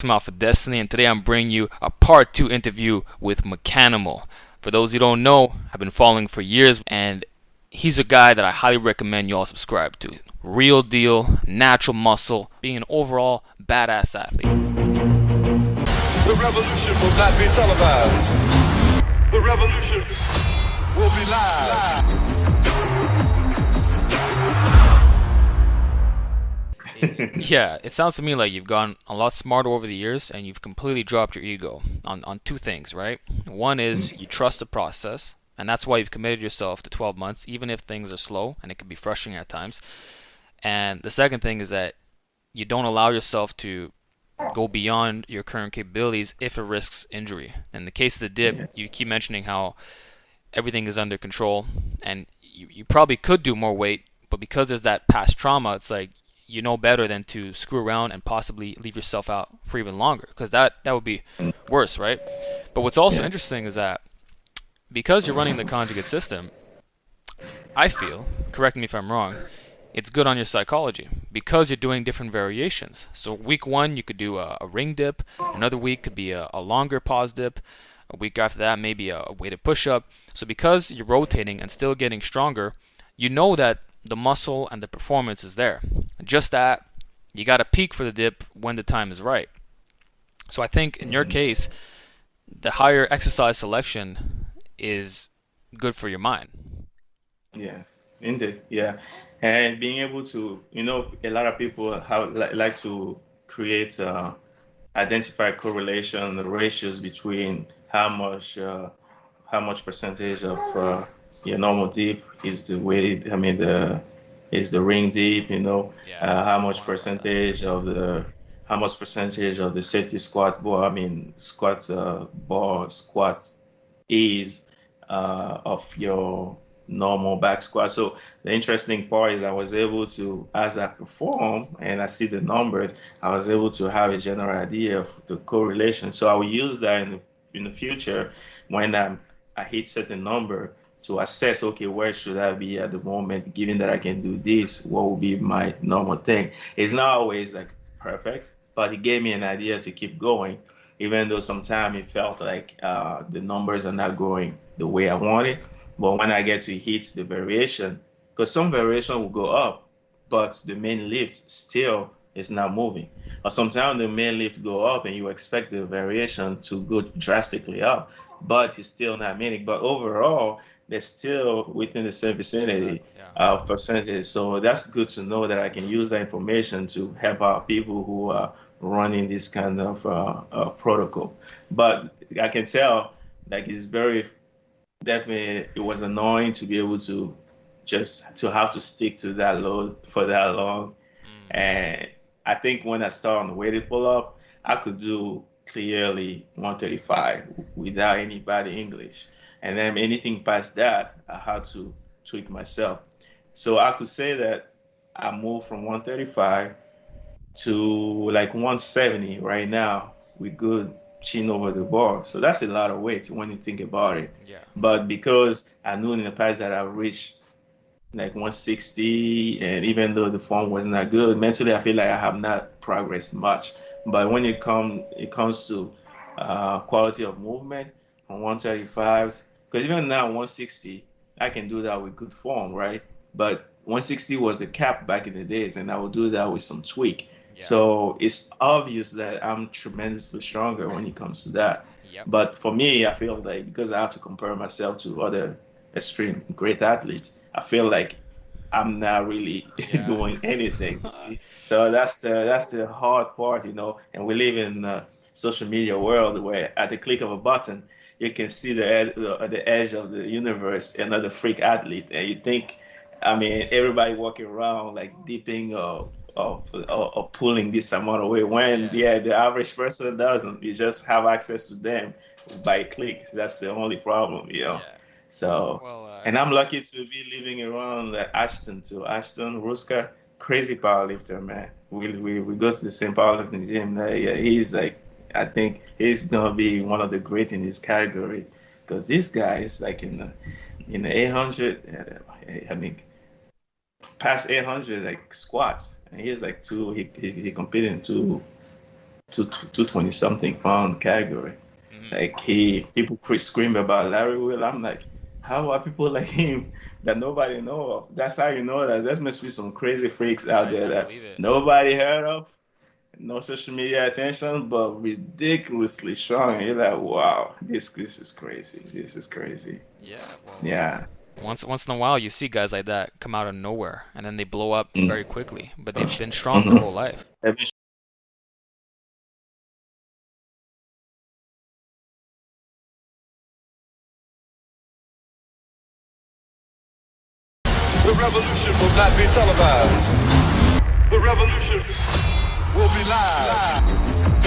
AlphaDestiny, and today I'm bringing you a part 2 interview with Meckanimal. For those who don't know, I've been following for years, and he's a guy that I highly recommend you all subscribe to. Real deal, natural muscle, being an overall badass athlete. The revolution will not be televised. The revolution will be live. Yeah, it sounds to me like you've gotten a lot smarter over the years and you've completely dropped your ego on two things, right? One is you trust the process, and that's why you've committed yourself to 12 months, even if things are slow and it can be frustrating at times. And the second thing is that you don't allow yourself to go beyond your current capabilities if it risks injury. In the case of the dip, you keep mentioning how everything is under control and you probably could do more weight, but because there's that past trauma, it's like you know better than to screw around and possibly leave yourself out for even longer, because that would be worse, right? But what's also Yeah. interesting is that because you're running the conjugate system, I feel, correct me if I'm wrong, it's good on your psychology because you're doing different variations. So week one you could do a ring dip, another week could be a longer pause dip, a week after that maybe a weighted push-up. So because you're rotating and still getting stronger, you know that the muscle and the performance is there. Just that you got to peak for the dip when the time is right. So I think in your case, the higher exercise selection is good for your mind. Yeah, indeed. Yeah, and being able to, a lot of people have like to create, identify correlation ratios between how much percentage of your normal deep is the weighted. I mean, the is the ring deep. Yeah, it's hard How to much quantify that. percentage of the safety squat bar. I mean, squat bar squat is of your normal back squat. So the interesting part is I was able to, as I perform and I see the numbers, I was able to have a general idea of the correlation. So I will use that in the future when I hit certain number to assess, okay, where should I be at the moment, given that I can do this, what will be my normal thing. It's not always like perfect, but it gave me an idea to keep going, even though sometimes it felt like the numbers are not going the way I wanted. But when I get to hit the variation, because some variation will go up, but the main lift still is not moving. Or sometimes the main lift go up and you expect the variation to go drastically up, but it's still not meaning. But overall, they're still within the same vicinity Exactly. Yeah. of percentage. So that's good to know that I can use that information to help out people who are running this kind of protocol. But I can tell, like, it's very definitely, it was annoying to be able to just to have to stick to that load for that long. Mm. And I think when I started on the weighted pull up, I could do clearly 135 without any bad English. And then anything past that, I had to tweak myself. So I could say that I moved from 135 to like 170 right now with good chin over the bar. So that's a lot of weight when you think about it. Yeah. But because I knew in the past that I reached like 160, and even though the form was not good, mentally I feel like I have not progressed much. But when it comes to quality of movement from 135, because even now 160, I can do that with good form, right? But 160 was the cap back in the days, and I will do that with some tweak. Yeah. So it's obvious that I'm tremendously stronger when it comes to that. Yep. But for me, I feel like because I have to compare myself to other extreme great athletes, I feel like I'm not really Yeah. doing anything. You see, so that's the hard part, And we live in a social media world where at the click of a button, you can see the edge of the universe, another freak athlete, and you think, I mean, everybody walking around like dipping or pulling this amount of weight. When Yeah. yeah, the average person doesn't. You just have access to them by clicks. That's the only problem. Yeah. So, Well, and I'm lucky to be living around Ashton too. Ashton Ruska, crazy powerlifter, man. We go to the same powerlifting gym. Yeah, he's like, I think he's gonna be one of the great in his category because this guy is like in the 800. I mean, past 800 like squats, and he's like he competed in 220 something pound category. Hmm. Like people scream about Larry Will. I'm like, how are people like him that nobody know of? That's how you know that there must be some crazy freaks out there I that believe it. nobody heard of, no social media attention, but ridiculously strong. You're like, wow, this is crazy. This is crazy. Yeah, well, Yeah. once in a while you see guys like that come out of nowhere and then they blow up very quickly, but they've been strong their whole Mm-hmm. life. The revolution will not be televised. The revolution will be live.